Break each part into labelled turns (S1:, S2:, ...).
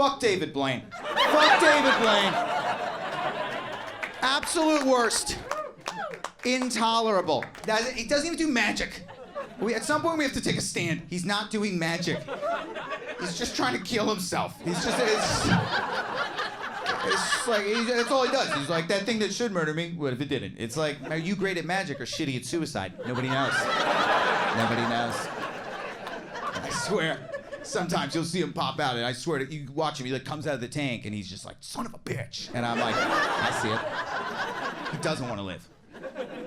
S1: Fuck David Blaine. Fuck David Blaine. Absolute worst. Intolerable. He doesn't even do magic. At some point we have to take a stand. He's not doing magic. He's just trying to kill himself. It's like, that's all he does. He's like, that thing that should murder me, what if it didn't? It's like, are you great at magic or shitty at suicide? Nobody knows. Nobody knows. I swear, sometimes you'll see him pop out, and I swear, you watch him, he like comes out of the tank, and he's just like, son of a bitch. And I'm like, I see it. He doesn't want to live.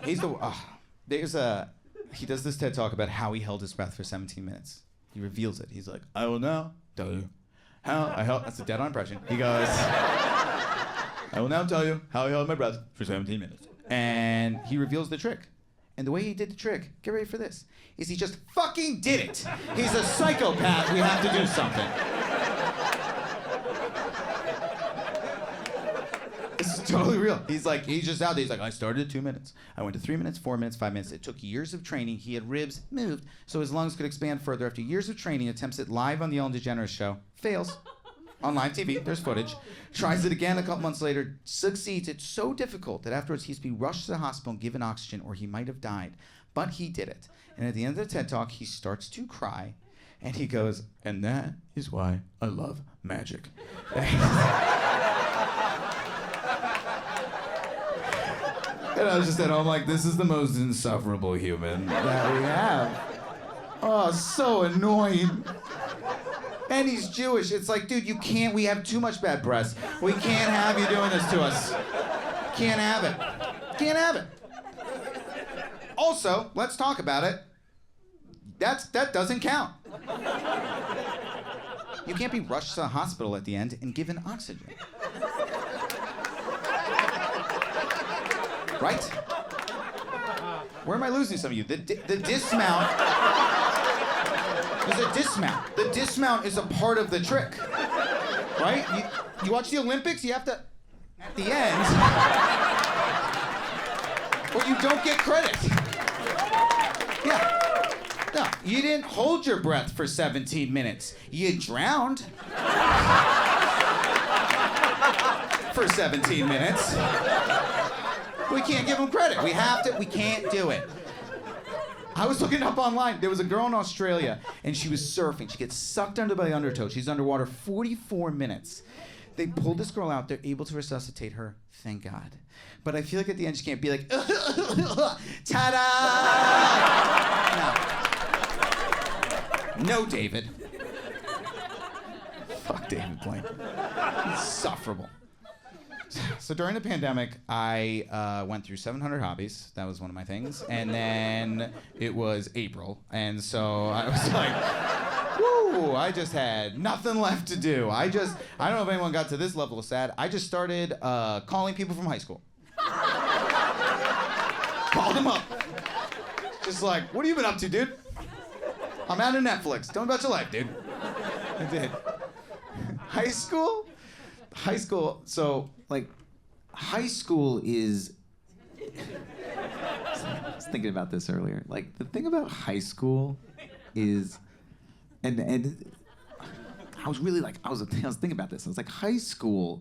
S1: He does this TED Talk about how he held his breath for 17 minutes. He reveals it. He's like, I will now tell you how I held, that's a dead-on impression. He goes, I will now tell you how I held my breath for 17 minutes. And he reveals the trick. And the way he did the trick, get ready for this, is he just fucking did it. He's a psychopath. We have to do something. This is totally real. He's just out there. He's like, I started at 2 minutes. I went to 3 minutes, 4 minutes, 5 minutes. It took years of training. He had ribs moved, so his lungs could expand further. After years of training, attempts it live on the Ellen DeGeneres show. Fails. On live TV, there's footage. Tries it again a couple months later, succeeds. It's so difficult that afterwards he's to be rushed to the hospital and given oxygen, or he might have died. But he did it. And at the end of the TED Talk, he starts to cry, and he goes, and that is why I love magic. And I was just at home like, this is the most insufferable human that we have. Oh, so annoying. And he's Jewish. It's like, dude, you can't, we have too much bad press. We can't have you doing this to us. Can't have it. Can't have it. Also, let's talk about it. That doesn't count. You can't be rushed to the hospital at the end and given oxygen. Right? Where am I losing some of you? The dismount. There's a dismount. The dismount is a part of the trick. Right? You watch the Olympics, you have to, at the end, or you don't get credit. Yeah. No, you didn't hold your breath for 17 minutes. You drowned. For 17 minutes. We can't give them credit. We can't do it. I was looking up online. There was a girl in Australia, and she was surfing. She gets sucked under by the undertow. She's underwater 44 minutes. They pulled this girl out. They're able to resuscitate her. Thank God. But I feel like at the end, she can't be like, ta-da! No, David. Fuck David Blaine. Insufferable. So during the pandemic, I went through 700 hobbies. That was one of my things. And then it was April. And so I was like, woo, I just had nothing left to do. I don't know if anyone got to this level of sad. I just started calling people from high school. Called them up. Just like, what have you been up to, dude? I'm out of Netflix. Tell me about your life, dude. I did. High school, so, like, high school is... I was thinking about this earlier. Like, the thing about high school is... And I was really like, I was thinking about this. I was like, high school